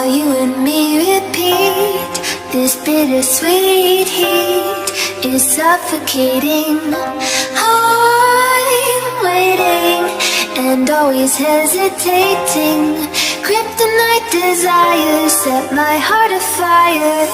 while you and me repeat. This bittersweet heat is suffocating. I'm waiting and always hesitating. Kryptonite desires set my heart afire.